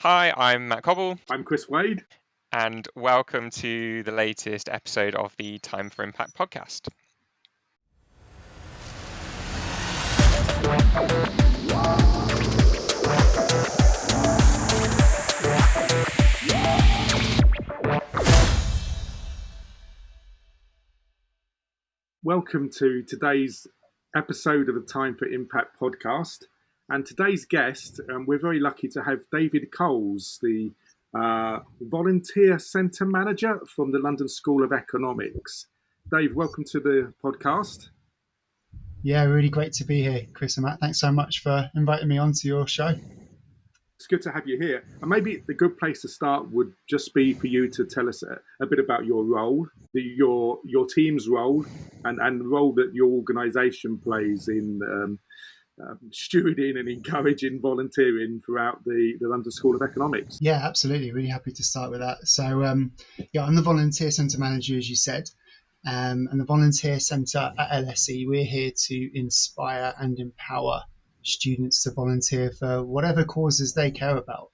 Hi, I'm Matt Cobble, I'm Chris Wade. and welcome to the latest episode of the Time for Impact podcast. Welcome to today's episode of the Time for Impact podcast. And today's guest, we're very lucky to have David Coles, the Volunteer Centre Manager from the London School of Economics. Dave, welcome to the podcast. Yeah, really great to be here, Chris and Matt. Thanks so much for inviting me onto your show. It's good to have you here. And maybe the good place to start would just be for you to tell us a bit about your role, your team's role, and the role that your organisation plays in stewarding and encouraging volunteering throughout the London School of Economics. Yeah, absolutely. Really happy to start with that. So, I'm the Volunteer Centre Manager, as you said. And the Volunteer Centre at LSE, we're here to inspire and empower students to volunteer for whatever causes they care about.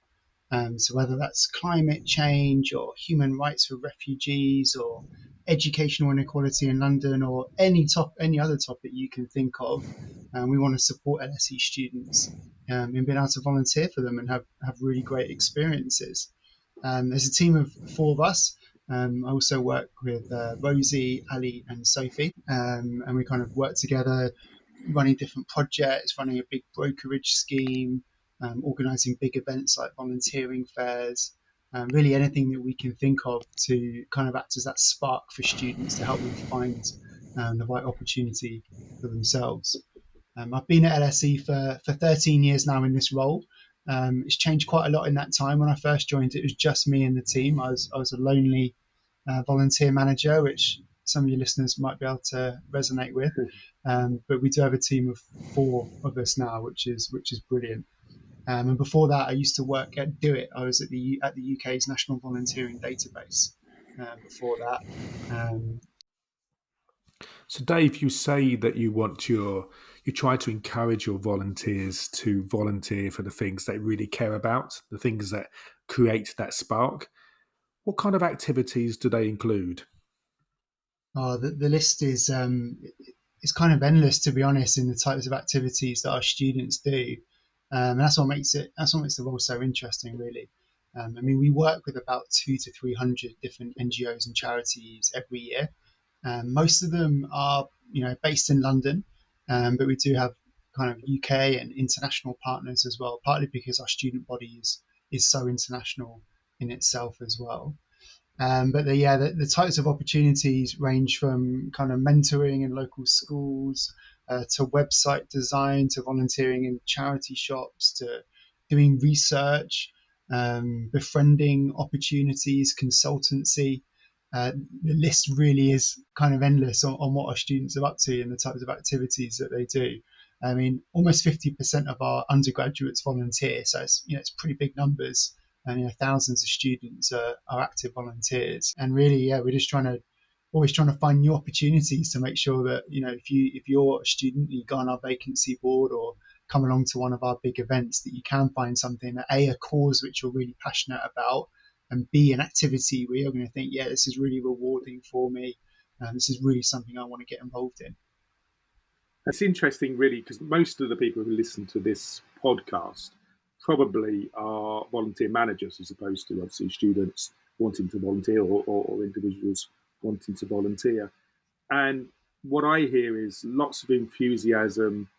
So whether that's climate change or human rights for refugees or educational inequality in London or any other topic you can think of, we want to support LSE students in being able to volunteer for them and have really great experiences. There's a team of 4 of us. I also work with Rosie, Ali and Sophie, and we kind of work together running different projects, running a big brokerage scheme, organising big events like volunteering fairs, really anything that we can think of to kind of act as that spark for students to help them find the right opportunity for themselves. I've been at LSE for 13 years now in this role. It's changed quite a lot in that time. When I first joined, it was just me and the team. I was a lonely volunteer manager, which some of your listeners might be able to resonate with. But we do have a team of 4 of us now, which is brilliant. And before that, I used to work at Do It. I was at the UK's National Volunteering Database before that. So, Dave, you say that you try to encourage your volunteers to volunteer for the things they really care about, the things that create that spark. What kind of activities do they include? The list is kind of endless, to be honest, in the types of activities that our students do, and that's what makes the role so interesting, really. We work with about 200 to 300 different NGOs and charities every year. Most of them are, based in London, but we do have kind of UK and international partners as well, partly because our student body is so international in itself as well. But the types of opportunities range from kind of mentoring in local schools to website design, to volunteering in charity shops, to doing research, befriending opportunities, consultancy. The list really is kind of endless on what our students are up to and the types of activities that they do. Almost 50% of our undergraduates volunteer, so it's pretty big numbers. And thousands of students are active volunteers, and really, we're just always trying to find new opportunities to make sure that if you're a student, you go on our vacancy board or come along to one of our big events, that you can find something that a cause which you're really passionate about, and B, an activity where you're going to think, this is really rewarding for me, this is really something I want to get involved in. That's interesting, really, because most of the people who listen to this podcast probably are volunteer managers as opposed to obviously students wanting to volunteer or individuals wanting to volunteer. And what I hear is lots of enthusiasm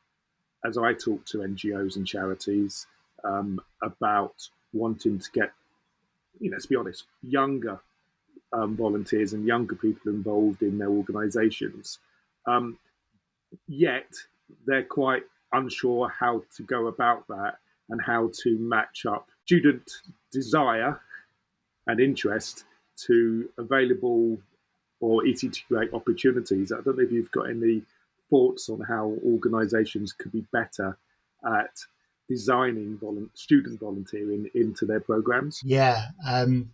as I talk to NGOs and charities about wanting to get, let's be honest, younger volunteers and younger people involved in their organisations. Yet they're quite unsure how to go about that and how to match up student desire and interest to available or easy to create opportunities. I don't know if you've got any thoughts on how organisations could be better at designing student volunteering into their programmes. Yeah, that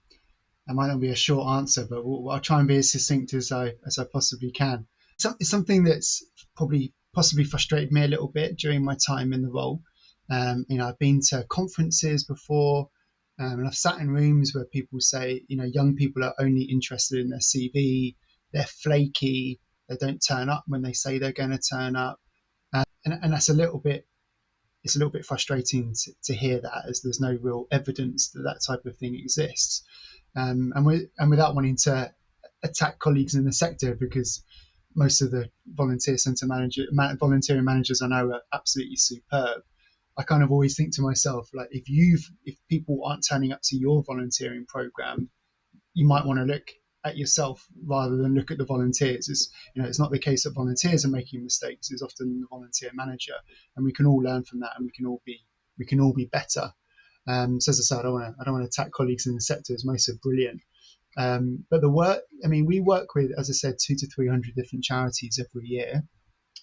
might not be a short answer, but I'll try and be as succinct as I possibly can. It's something that's possibly frustrated me a little bit during my time in the role. I've been to conferences before, And I've sat in rooms where people say, young people are only interested in their CV, they're flaky, they don't turn up when they say they're going to turn up. And that's it's a little bit frustrating to hear that, as there's no real evidence that type of thing exists. And without wanting to attack colleagues in the sector, because most of the volunteering managers I know are absolutely superb, I kind of always think to myself, like, if people aren't turning up to your volunteering program, you might want to look at yourself rather than look at the volunteers. It's not the case that volunteers are making mistakes. It's often the volunteer manager, and we can all learn from that, and we can all be better. So as I said, I don't want to attack colleagues in the sector, as most are brilliant. But the work, we work with, as I said, 200 to 300 different charities every year.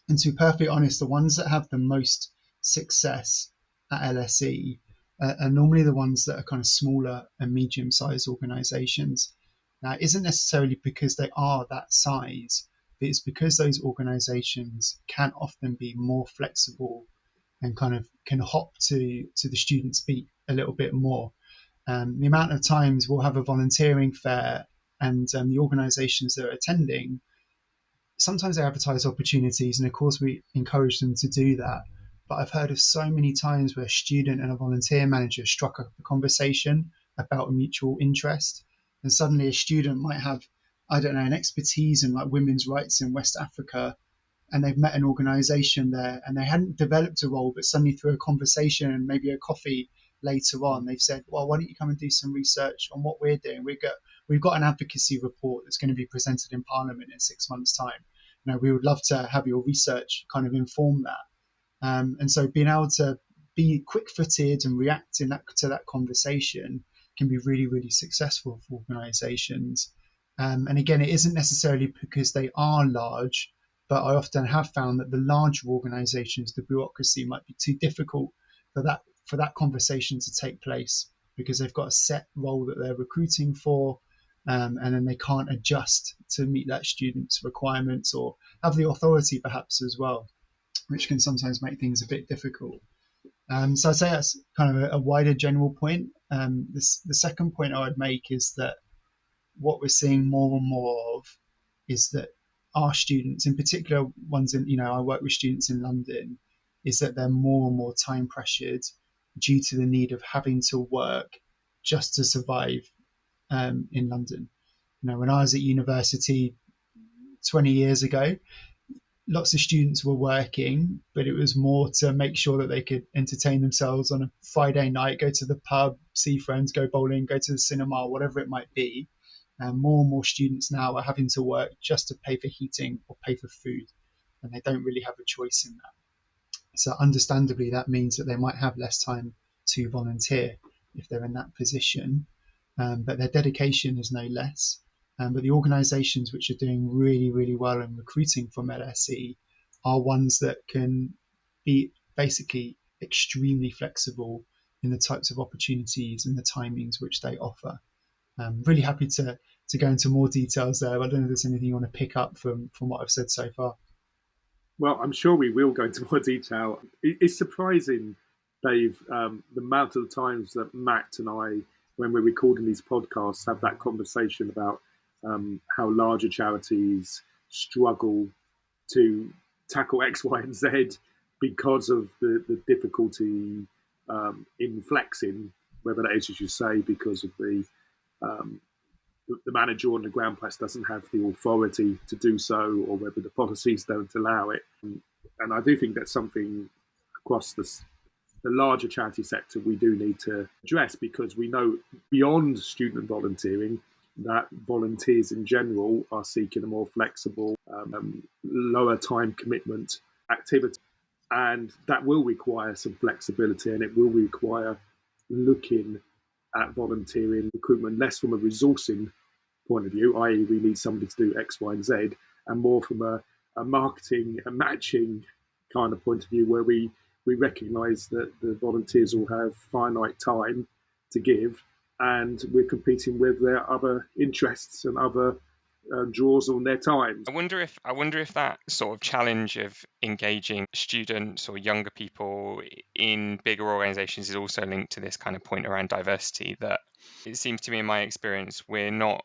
And to be perfectly honest, the ones that have the most success at LSE are normally the ones that are kind of smaller and medium-sized organisations. Now, it isn't necessarily because they are that size, but it's because those organisations can often be more flexible and kind of can hop to the student's beat a little bit more. The amount of times we'll have a volunteering fair, and the organisations that are attending, sometimes they advertise opportunities, and of course we encourage them to do that. But I've heard of so many times where a student and a volunteer manager struck up a conversation about a mutual interest, and suddenly a student might have, an expertise in like women's rights in West Africa, and they've met an organisation there, and they hadn't developed a role, but suddenly through a conversation and maybe a coffee later on, they've said, well, why don't you come and do some research on what we're doing? We've got an advocacy report that's going to be presented in Parliament in 6 months' time. We would love to have your research kind of inform that. And so being able to be quick-footed and react to that conversation can be really, really successful for organisations. And again, it isn't necessarily because they are large, but I often have found that the larger organisations, the bureaucracy might be too difficult for that conversation to take place, because they've got a set role that they're recruiting for, and then they can't adjust to meet that student's requirements, or have the authority perhaps as well, which can sometimes make things a bit difficult. So I'd say that's kind of a wider general point. The second point I would make is that what we're seeing more and more of is that our students, in particular ones I work with students in London, is that they're more and more time pressured due to the need of having to work just to survive in London. When I was at university 20 years ago, lots of students were working, but it was more to make sure that they could entertain themselves on a Friday night, go to the pub, see friends, go bowling, go to the cinema, whatever it might be. More and more students now are having to work just to pay for heating or pay for food, and they don't really have a choice in that. So understandably, that means that they might have less time to volunteer if they're in that position, but their dedication is no less. But the organisations which are doing really, really well in recruiting from LSE are ones that can be basically extremely flexible in the types of opportunities and the timings which they offer. Really happy to go into more details there. I don't know if there's anything you want to pick up from what I've said so far. Well, I'm sure we will go into more detail. It's surprising, Dave, the amount of times that Matt and I, when we're recording these podcasts, have that conversation about how larger charities struggle to tackle X, Y, and Z because of the difficulty in flexing, whether that is, as you say, because of the manager on the ground perhaps doesn't have the authority to do so, or whether the policies don't allow it. And I do think that's something across the larger charity sector we do need to address, because we know beyond student volunteering that volunteers in general are seeking a more flexible, lower time commitment activity. And that will require some flexibility, and it will require looking at volunteering recruitment less from a resourcing point of view, i.e. we need somebody to do X, Y, and Z, and more from a marketing and matching kind of point of view, where we recognise that the volunteers will have finite time to give, and we're competing with their other interests and other draws on their time. I wonder if that sort of challenge of engaging students or younger people in bigger organizations is also linked to this kind of point around diversity, that it seems to me in my experience we're not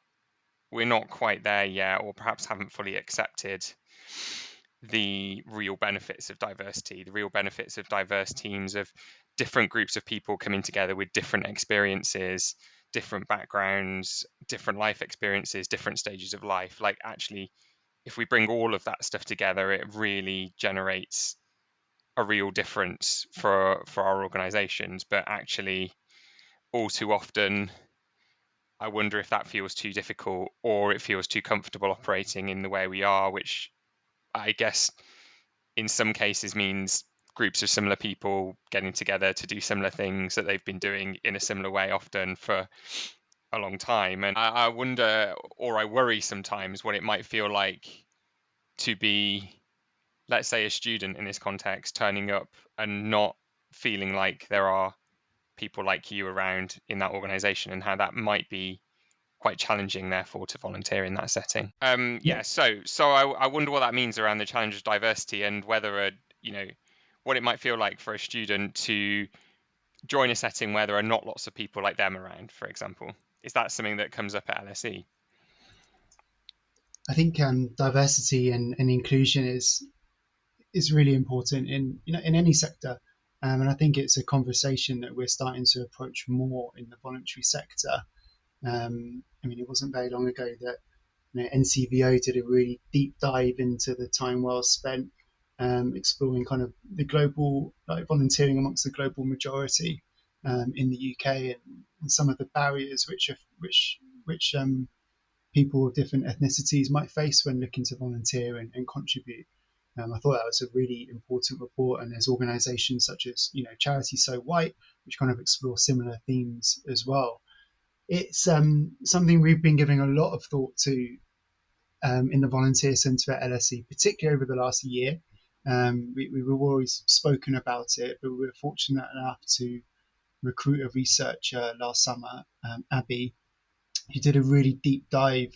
quite there yet, or perhaps haven't fully accepted the real benefits of diversity, the real benefits of diverse teams, of different groups of people coming together with different experiences, different backgrounds, different life experiences, different stages of life. Like, actually, if we bring all of that stuff together, it really generates a real difference for our organizations. But actually, all too often, I wonder if that feels too difficult, or it feels too comfortable operating in the way we are, which I guess in some cases means groups of similar people getting together to do similar things that they've been doing in a similar way, often for a long time. And I wonder, or I worry sometimes, what it might feel like to be, let's say, a student in this context, turning up and not feeling like there are people like you around in that organization, and how that might be quite challenging, therefore, to volunteer in that setting. So I wonder what that means around the challenge of diversity, and whether what it might feel like for a student to join a setting where there are not lots of people like them around, for example. Is that something that comes up at LSE? I think diversity and inclusion is really important in any sector, and I think it's a conversation that we're starting to approach more in the voluntary sector. I mean, it wasn't very long ago that NCVO did a really deep dive into the time well spent exploring kind of the global, like volunteering amongst the global majority in the UK, and some of the barriers which people of different ethnicities might face when looking to volunteer and contribute. I thought that was a really important report, and there's organisations such as Charity So White, which kind of explore similar themes as well. It's something we've been giving a lot of thought to in the volunteer centre at LSE, particularly over the last year. We've always spoken about it, but we were fortunate enough to recruit a researcher last summer, Abby, who did a really deep dive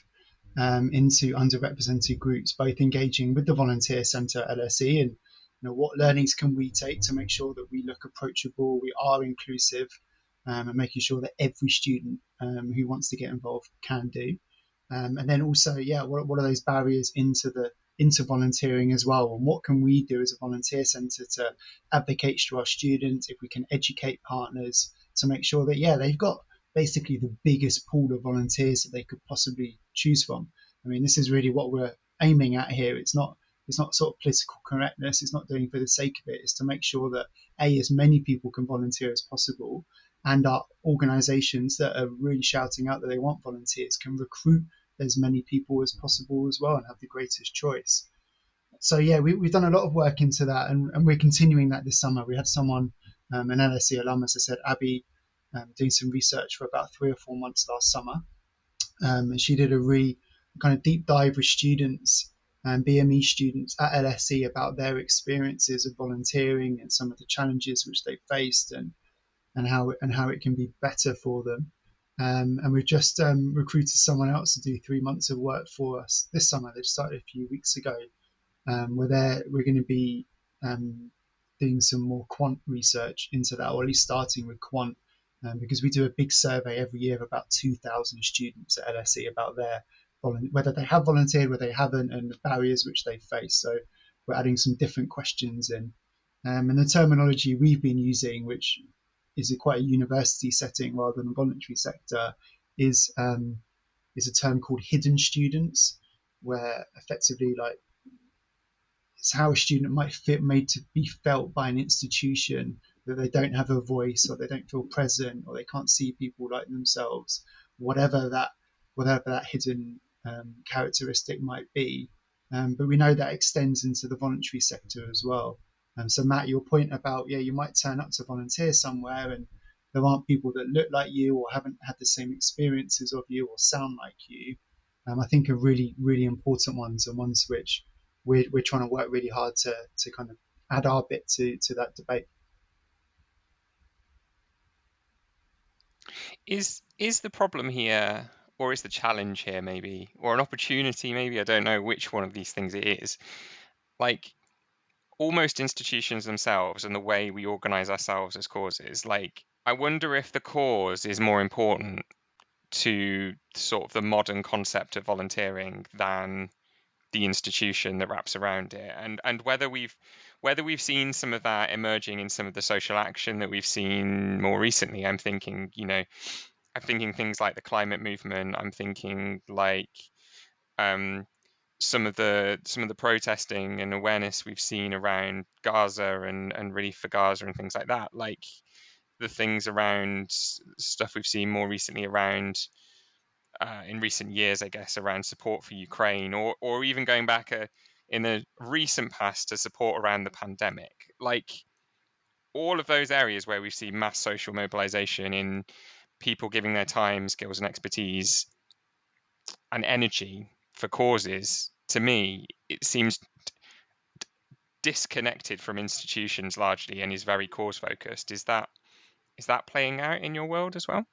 into underrepresented groups, both engaging with the volunteer centre at LSE and what learnings can we take to make sure that we look approachable, we are inclusive, and making sure that every student who wants to get involved can do. And then also, what are those barriers into volunteering as well, and what can we do as a volunteer centre to advocate to our students, if we can educate partners to make sure that they've got basically the biggest pool of volunteers that they could possibly choose from. I mean, this is really what we're aiming at here. It's not sort of political correctness. It's not doing for the sake of it. It's to make sure that as many people can volunteer as possible, and our organisations that are really shouting out that they want volunteers can recruit as many people as possible as well, and have the greatest choice. So we've done a lot of work into that, and we're continuing that this summer. We had someone, an LSE alum, as I said, Abby, doing some research for about 3 or 4 months last summer. And she did a really kind of deep dive with students and BME students at LSE about their experiences of volunteering and some of the challenges which they faced, and how it can be better for them. And we've just recruited someone else to do 3 months of work for us this summer. They started a few weeks ago. We're going to be doing some more quant research into that, or at least starting with quant, because we do a big survey every year of about 2,000 students at LSE about whether they have volunteered, whether they haven't, and the barriers which they face. So we're adding some different questions in. And the terminology we've been using, which is quite a university setting rather than a voluntary sector, is a term called hidden students, where effectively, like, it's how a student might made to be felt by an institution, that they don't have a voice, or they don't feel present, or they can't see people like themselves, whatever that hidden characteristic might be. But we know that extends into the voluntary sector as well. So Matt, your point about you might turn up to volunteer somewhere and there aren't people that look like you, or haven't had the same experiences of you, or sound like you, I think are really, really important ones, and ones which we're trying to work really hard to kind of add our bit to that debate. Is the problem here, or is the challenge here maybe, or an opportunity maybe, I don't know which one of these things it is, like almost institutions themselves and the way we organize ourselves as causes, like I wonder if the cause is more important to sort of the modern concept of volunteering than the institution that wraps around it, and whether we've seen some of that emerging in some of the social action that we've seen more recently. I'm thinking, things like the climate movement. I'm thinking like um, some of the protesting and awareness we've seen around Gaza and relief for Gaza and things like that. Like the things around stuff we've seen more recently around in recent years, I guess, around support for Ukraine, or even going back in the recent past to support around the pandemic. Like all of those areas where we've seen mass social mobilization in people giving their time, skills, and expertise and energy for causes, to me, it seems disconnected from institutions largely and is very cause focused. Is that playing out in your world as well?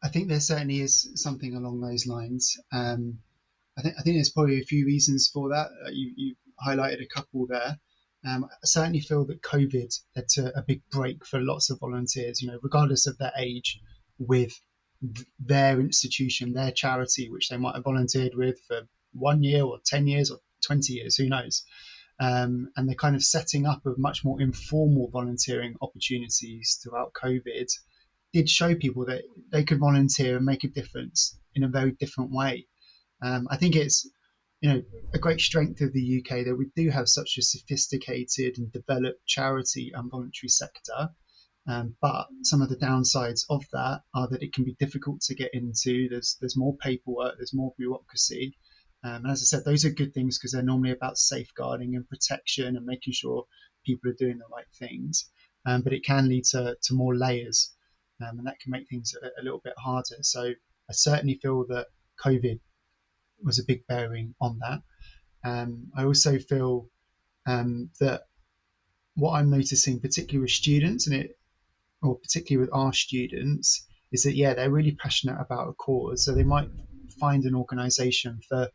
I think there certainly is something along those lines. I think there's probably a few reasons for that. You highlighted a couple there. I certainly feel that COVID led to a big break for lots of volunteers, regardless of their age, with their institution, their charity, which they might have volunteered with for 1 year or 10 years or 20 years, who knows. And the kind of setting up of much more informal volunteering opportunities throughout COVID did show people that they could volunteer and make a difference in a very different way. I think it's a great strength of the UK that we do have such a sophisticated and developed charity and voluntary sector. But some of the downsides of that are that it can be difficult to get into. There's more paperwork, there's more bureaucracy. And as I said, those are good things because they're normally about safeguarding and protection and making sure people are doing the right things. But it can lead to more layers, and that can make things a little bit harder. So I certainly feel that COVID was a big bearing on that. I also feel that what I'm noticing, particularly with students, or particularly with our students, is that they're really passionate about a cause. So they might find an organisation for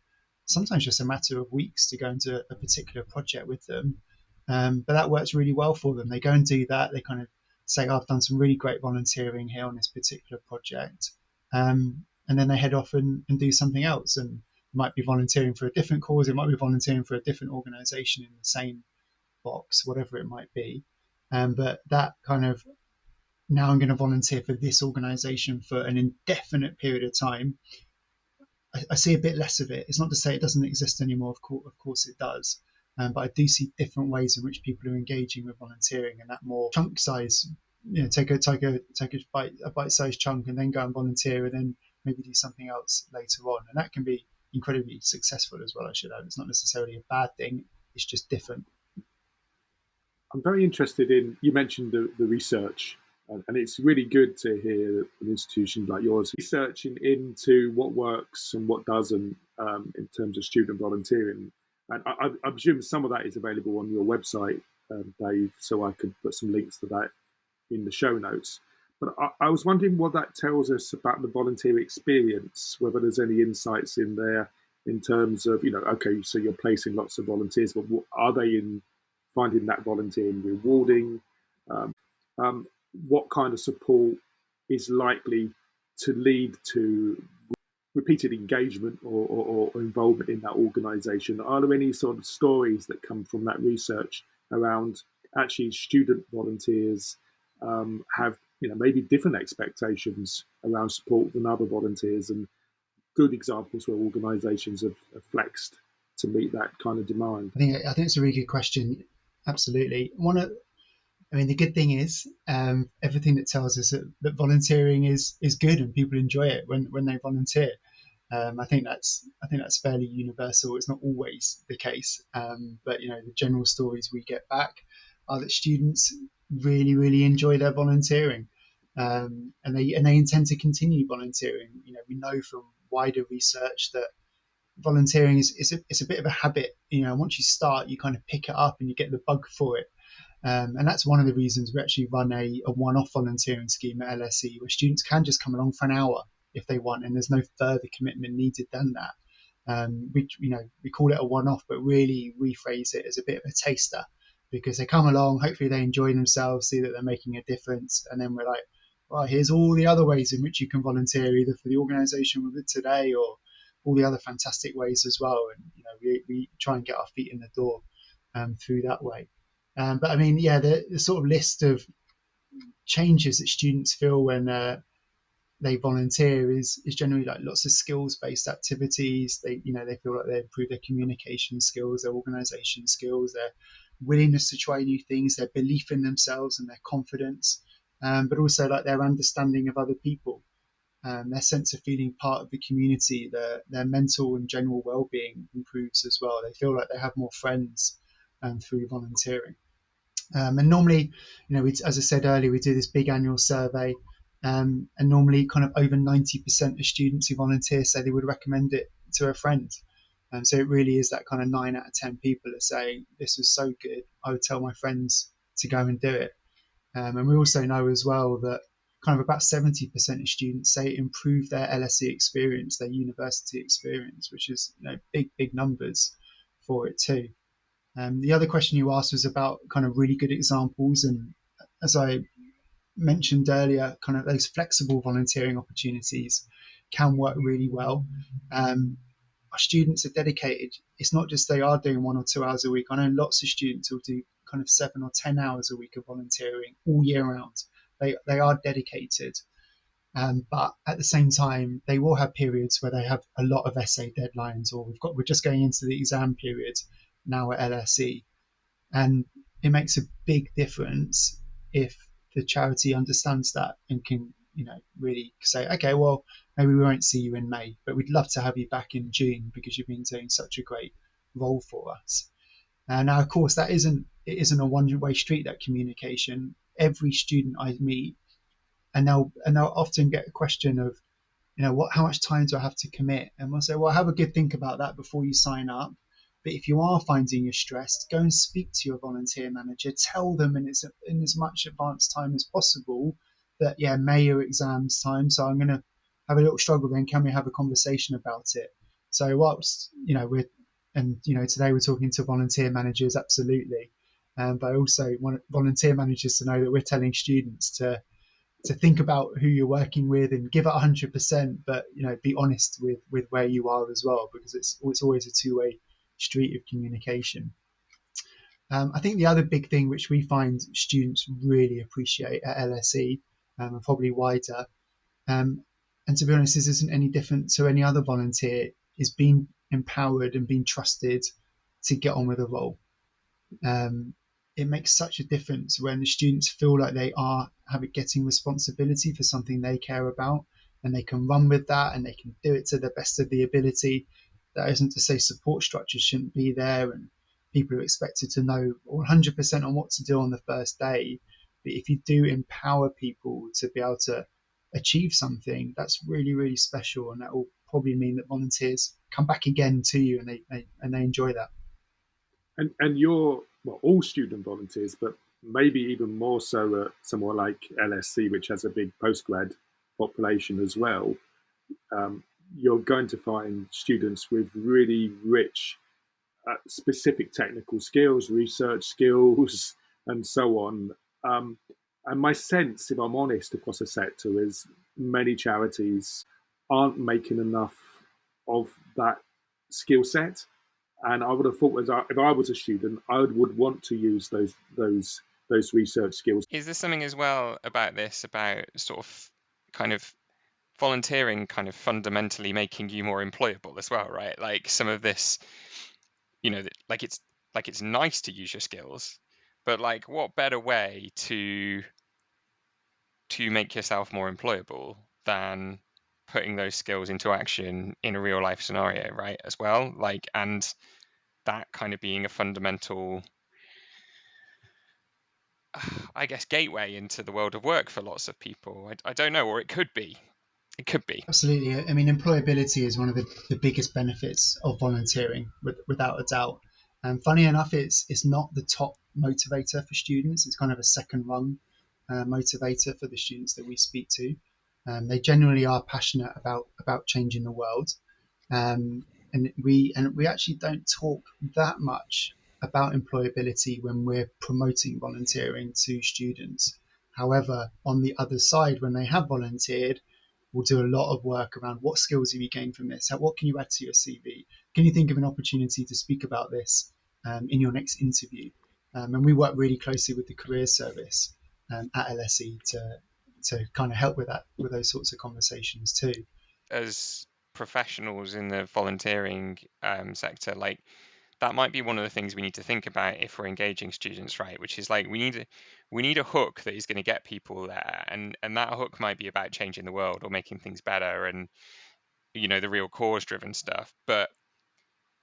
sometimes just a matter of weeks to go into a particular project with them. But that works really well for them. They go and do that. They kind of say, I've done some really great volunteering here on this particular project. And then they head off and do something else. And it might be volunteering for a different cause. It might be volunteering for a different organisation in the same box, whatever it might be. But that kind of, now I'm going to volunteer for this organisation for an indefinite period of time, I see a bit less of it. It's not to say it doesn't exist anymore. Of course it does. But I do see different ways in which people are engaging with volunteering, and that more chunk size, take a bite-sized chunk and then go and volunteer and then maybe do something else later on. And that can be incredibly successful as well, I should add. It's not necessarily a bad thing. It's just different. I'm very interested in, you mentioned the research, and it's really good to hear an institution like yours researching into what works and what doesn't in terms of student volunteering. And I presume some of that is available on your website, Dave, so I could put some links to that in the show notes. But I was wondering what that tells us about the volunteer experience, whether there's any insights in there in terms of, okay, so you're placing lots of volunteers, but are they finding that volunteering rewarding? What kind of support is likely to lead to repeated engagement or involvement in that organisation? Are there any sort of stories that come from that research around actually student volunteers have maybe different expectations around support than other volunteers, and good examples where organisations have flexed to meet that kind of demand? I think it's a really good question. Absolutely. The good thing is everything that tells us that volunteering is good and people enjoy it when they volunteer. I think that's fairly universal. It's not always the case, but the general stories we get back are that students really, really enjoy their volunteering, and they intend to continue volunteering. We know from wider research that volunteering is a bit of a habit. Once you start, you kind of pick it up and you get the bug for it. And that's one of the reasons we actually run a one-off volunteering scheme at LSE, where students can just come along for an hour if they want, and there's no further commitment needed than that. We call it a one-off, but really rephrase it as a bit of a taster, because they come along, hopefully they enjoy themselves, see that they're making a difference, and then we're like, well, here's all the other ways in which you can volunteer, either for the organisation we're with today or all the other fantastic ways as well. And we try and get our feet in the door through that way. But I mean, yeah, the sort of list of changes that students feel when they volunteer is generally like lots of skills based activities. They feel like they improve their communication skills, their organisation skills, their willingness to try new things, their belief in themselves and their confidence, but also like their understanding of other people, their sense of feeling part of the community, their mental and general well-being improves as well. They feel like they have more friends through volunteering. And normally, as I said earlier, we do this big annual survey, and normally kind of over 90% of students who volunteer say they would recommend it to a friend. So it really is that kind of 9 out of 10 people are saying, this was so good, I would tell my friends to go and do it. And we also know as well that kind of about 70% of students say it improved their LSE experience, their university experience, which is big numbers for it too. The other question you asked was about kind of really good examples, and as I mentioned earlier, kind of those flexible volunteering opportunities can work really well. Our students are dedicated. It's not just they are doing 1 or 2 hours a week. I know lots of students will do kind of 7 or 10 hours a week of volunteering all year round. They are dedicated, but at the same time, they will have periods where they have a lot of essay deadlines, or we're just going into the exam period now at LSE, and it makes a big difference if the charity understands that and can really say, okay, well, maybe we won't see you in May, but we'd love to have you back in June because you've been doing such a great role for us. Now, of course, it isn't a one-way street, that communication. Every student I meet, and they'll often get a question of, how much time do I have to commit? And we'll say, well, have a good think about that before you sign up. But if you are finding you're stressed, go and speak to your volunteer manager. Tell them in as much advance time as possible that, May are exams time, so I'm going to have a little struggle then. Can we have a conversation about it? So whilst, today we're talking to volunteer managers, absolutely. But I also want volunteer managers to know that we're telling students to think about who you're working with and give it 100%, but, be honest with where you are as well, because it's always a two-way street of communication. I think the other big thing which we find students really appreciate at LSE, and probably wider, and to be honest, this isn't any different to any other volunteer, is being empowered and being trusted to get on with a role. It makes such a difference when the students feel like they are getting responsibility for something they care about, and they can run with that and they can do it to the best of the ability. That isn't to say support structures shouldn't be there and people are expected to know 100% on what to do on the first day. But if you do empower people to be able to achieve something, that's really, really special. And that will probably mean that volunteers come back again to you and they enjoy that. And you're, all student volunteers, but maybe even more so at somewhere like LSE, which has a big postgrad population as well. You're going to find students with really rich, specific technical skills, research skills, and so on. And my sense, if I'm honest, across the sector is many charities aren't making enough of that skill set. And I would have thought, if I was a student, I would want to use those research skills. Is there something as well about sort of kind of volunteering kind of fundamentally making you more employable as well, right? Like some of this, it's nice to use your skills, but like what better way to make yourself more employable than putting those skills into action in a real life scenario, right? As well, like, and that kind of being a fundamental, I guess, gateway into the world of work for lots of people. I don't know, or it could be. It could be. Absolutely. I mean, employability is one of the biggest benefits of volunteering, without a doubt. And funny enough, it's not the top motivator for students. It's kind of a second rung motivator for the students that we speak to. They generally are passionate about changing the world, and we actually don't talk that much about employability when we're promoting volunteering to students. However, on the other side, when they have volunteered, we'll do a lot of work around what skills have you gained from this? What can you add to your CV? Can you think of an opportunity to speak about this in your next interview? And we work really closely with the career service at LSE to kind of help with those sorts of conversations too. As professionals in the volunteering sector, like that might be one of the things we need to think about if we're engaging students, right? Which is like we need a hook that is going to get people there, and that hook might be about changing the world or making things better, and the real cause driven stuff. But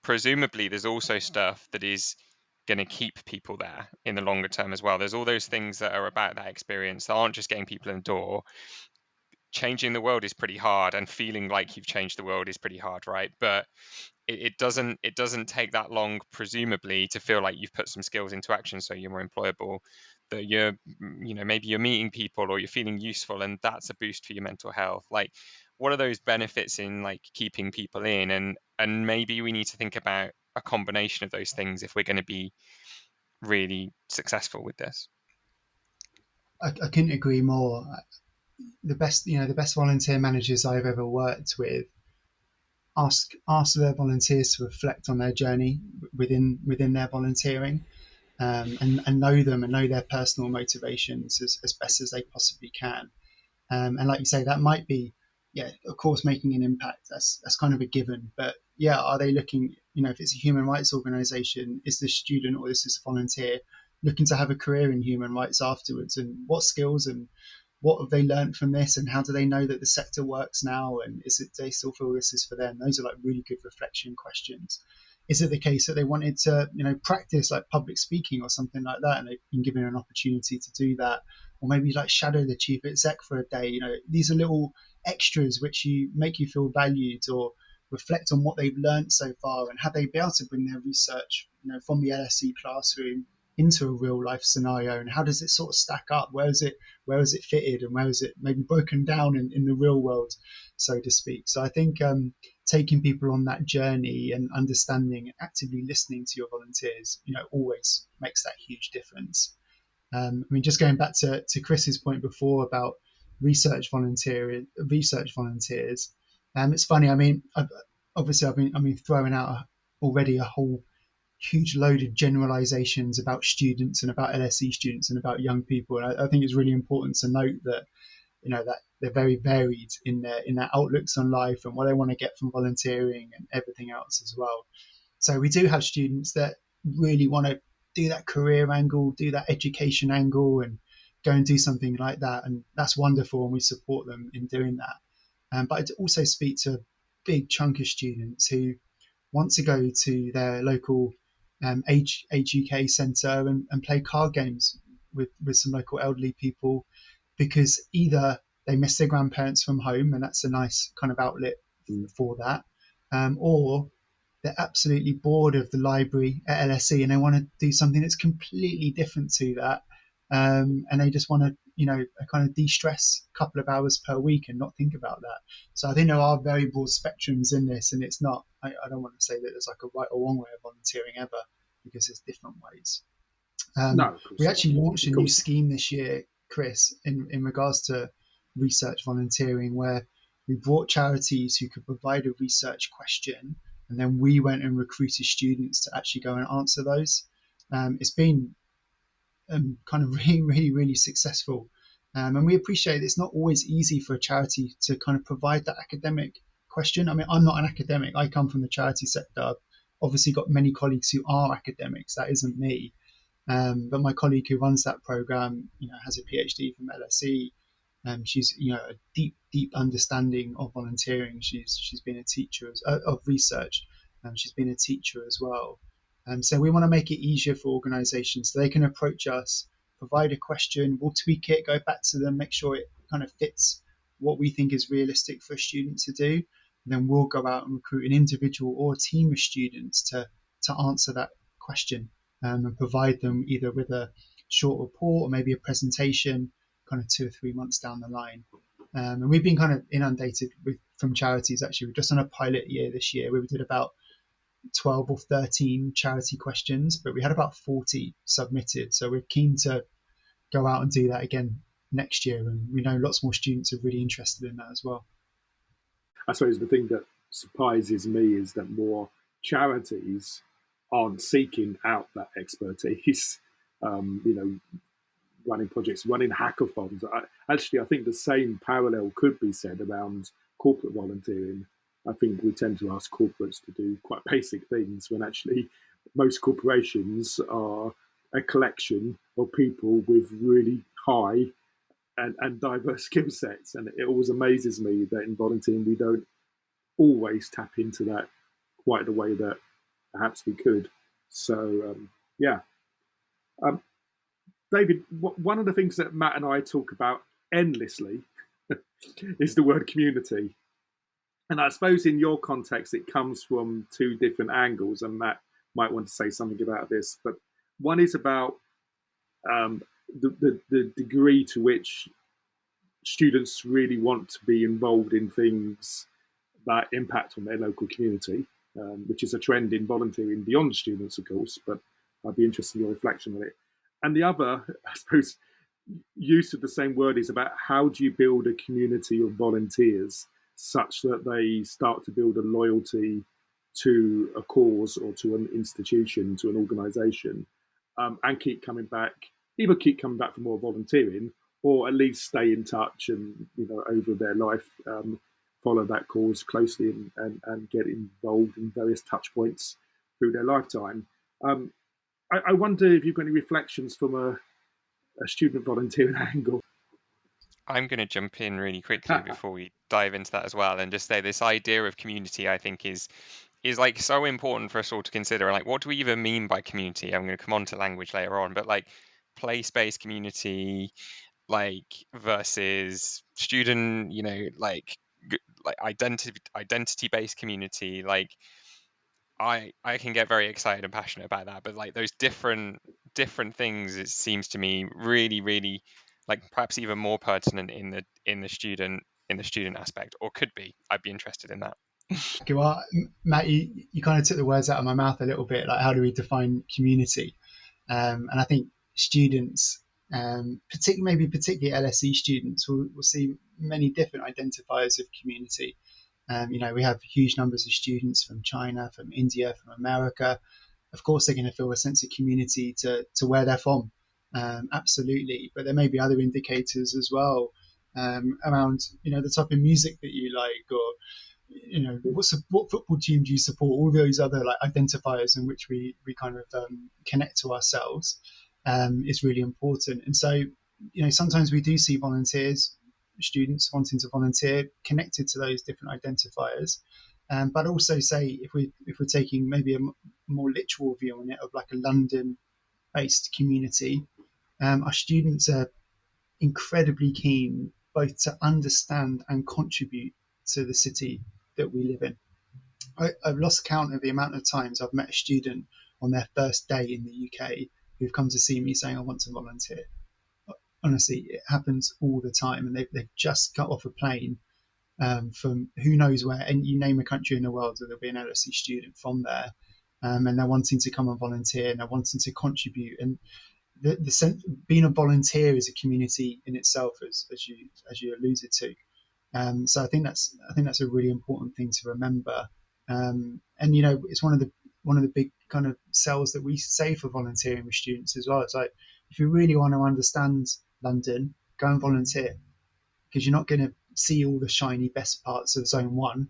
presumably there's also stuff that is going to keep people there in the longer term as well. There's all those things that are about that experience that aren't just getting people in the door. Changing the world is pretty hard, and feeling like you've changed the world is pretty hard, right? But it doesn't take that long, presumably, to feel like you've put some skills into action, so you're more employable, that you're maybe you're meeting people or you're feeling useful, and that's a boost for your mental health. Like, what are those benefits in like keeping people in? And maybe we need to think about a combination of those things if we're going to be really successful with this. I couldn't agree more. The best volunteer managers I've ever worked with ask their volunteers to reflect on their journey within their volunteering, and know them and know their personal motivations as best as they possibly can. And like you say, that might be, yeah, of course, making an impact. That's kind of a given. But yeah, are they looking? If it's a human rights organisation, is this student or is this volunteer looking to have a career in human rights afterwards? And what skills and what have they learned from this, and how do they know that the sector works now, and do they still feel this is for them? Those are like really good reflection questions. Is it the case that they wanted to practice like public speaking or something like that, and they've been given an opportunity to do that? Or maybe like shadow the chief exec for a day? These are little extras which make you feel valued, or reflect on what they've learned so far, and have they be able to bring their research from the LSE classroom into a real life scenario, and how does it sort of stack up? Where is it fitted, and where is it maybe broken down in the real world, so to speak? So I think taking people on that journey and understanding and actively listening to your volunteers, always makes that huge difference. Just going back to Chris's point before about research volunteers. It's funny. I've been throwing out already a whole huge load of generalizations about students and about LSE students and about young people. And I think it's really important to note that that they're very varied in their outlooks on life and what they want to get from volunteering and everything else as well. So we do have students that really want to do that career angle, do that education angle, and go and do something like that. And that's wonderful, and we support them in doing that. But I also speak to a big chunk of students who want to go to their local Age UK centre and play card games with some local elderly people, because either they miss their grandparents from home, and that's a nice kind of outlet for that, or they're absolutely bored of the library at LSE and they want to do something that's completely different to that, and they just want to kind of de-stress a couple of hours per week and not think about that. So I think there are very broad spectrums in this, and it's not, I don't want to say that there's like a right or wrong way of volunteering ever, because there's different ways. No, of course we actually not. launched a new scheme this year, Chris, in regards to research volunteering, where we brought charities who could provide a research question, and then we went and recruited students to actually go and answer those. It's been kind of really successful, and we appreciate it's not always easy for a charity to kind of provide that academic question. I'm not an academic, I come from the charity sector. I've obviously got many colleagues who are academics, that isn't me, but my colleague who runs that program has a PhD from LSE. She's a deep understanding of volunteering. She's been a teacher of research, she's been a teacher as well. So we want to make it easier for organisations so they can approach us, provide a question, we'll tweak it, go back to them, make sure it kind of fits what we think is realistic for a student to do. And then we'll go out and recruit an individual or a team of students to answer that question, and provide them either with a short report or maybe a presentation kind of 2 or 3 months down the line. And we've been kind of inundated from charities. Actually, we've just done a pilot year this year where we did about 12 or 13 charity questions, but we had about 40 submitted. So we're keen to go out and do that again next year. And we know lots more students are really interested in that as well. I suppose the thing that surprises me is that more charities aren't seeking out that expertise. Running projects, running hackathons. I think the same parallel could be said around corporate volunteering. I think we tend to ask corporates to do quite basic things when actually most corporations are a collection of people with really high and diverse skill sets. And it always amazes me that in volunteering we don't always tap into that quite the way that perhaps we could. So, yeah. David, one of the things that Matt and I talk about endlessly is the word community. And I suppose in your context, it comes from two different angles, and Matt might want to say something about this. But one is about the degree to which students really want to be involved in things that impact on their local community, which is a trend in volunteering beyond students, of course, but I'd be interested in your reflection on it. And the other, I suppose, use of the same word is about how do you build a community of volunteers such that they start to build a loyalty to a cause or to an institution, to an organisation, and keep coming back, either keep coming back for more volunteering or at least stay in touch and, over their life, follow that cause closely and get involved in various touch points through their lifetime. I wonder if you've got any reflections from a student volunteering angle. I'm going to jump in really quickly before we dive into that as well, and just say this idea of community, I think, is like so important for us all to consider. Like, what do we even mean by community? I'm going to come on to language later on, but like place-based community, like versus student, like identity-based community, like. I can get very excited and passionate about that, but like those different things, it seems to me really, really, like perhaps even more pertinent in the student aspect, or could be. I'd be interested in that. Okay, well, Matt, you kind of took the words out of my mouth a little bit. Like, how do we define community? And I think students, particularly LSE students, will see many different identifiers of community. We have huge numbers of students from China, from India, from America. Of course, they're going to feel a sense of community to where they're from. Absolutely. But there may be other indicators as well around, the type of music that you like, or, what football team do you support? All those other like identifiers in which we kind of connect to ourselves is really important. And so, sometimes we do see students wanting to volunteer connected to those different identifiers, but also say if we're taking maybe a more literal view on it of like a London-based community, our students are incredibly keen both to understand and contribute to the city that we live in. I've lost count of the amount of times I've met a student on their first day in the UK who've come to see me saying, I want to volunteer. Honestly, it happens all the time, and they've just got off a plane from who knows where, and you name a country in the world, there'll be an LSE student from there, and they're wanting to come and volunteer, and they're wanting to contribute. And the sense, being a volunteer is a community in itself, as you alluded to. So I think that's a really important thing to remember. And it's one of the big kind of sells that we say for volunteering with students as well. It's like, if you really want to understand London, go and volunteer, because you're not going to see all the shiny best parts of Zone 1.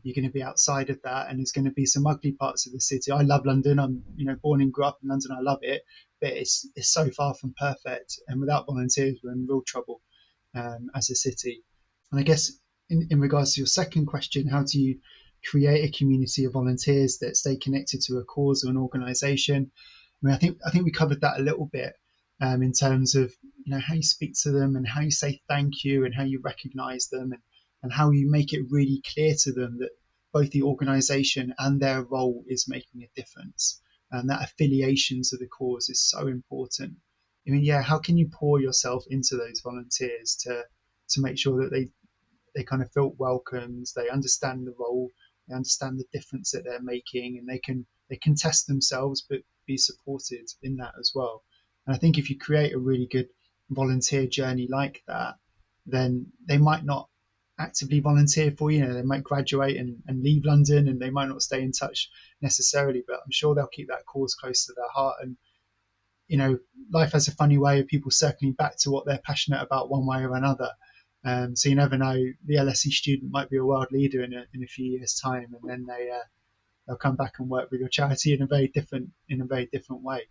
You're going to be outside of that, and there's going to be some ugly parts of the city. I love London. I'm born and grew up in London. I love it, but it's so far from perfect. And without volunteers, we're in real trouble as a city. And I guess in regards to your second question, how do you create a community of volunteers that stay connected to a cause or an organisation? I mean, I think we covered that a little bit in terms of how you speak to them and how you say thank you and how you recognise them and how you make it really clear to them that both the organisation and their role is making a difference. and that affiliation to the cause is so important. I mean, yeah, how can you pour yourself into those volunteers to make sure that they kind of feel welcomed, they understand the role, they understand the difference that they're making, and they can test themselves but be supported in that as well. And I think if you create a really good volunteer journey like that, then they might not actively volunteer for you. They might graduate and leave London, and they might not stay in touch necessarily, but I'm sure they'll keep that cause close to their heart. And life has a funny way of people circling back to what they're passionate about one way or another. So you never know, the LSE student might be a world leader in a few years' time, and then they'll come back and work with your charity in a very different way.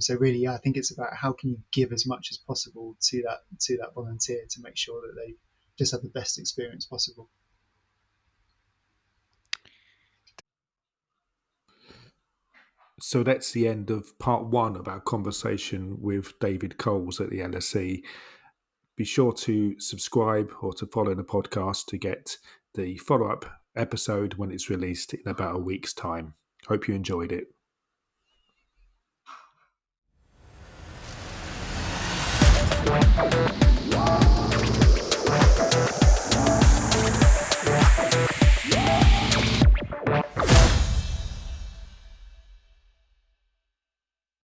So really, yeah, I think it's about how can you give as much as possible to that volunteer to make sure that they just have the best experience possible. So that's the end of part 1 of our conversation with David Coles at the LSE. Be sure to subscribe or to follow the podcast to get the follow-up episode when it's released in about a week's time. Hope you enjoyed it.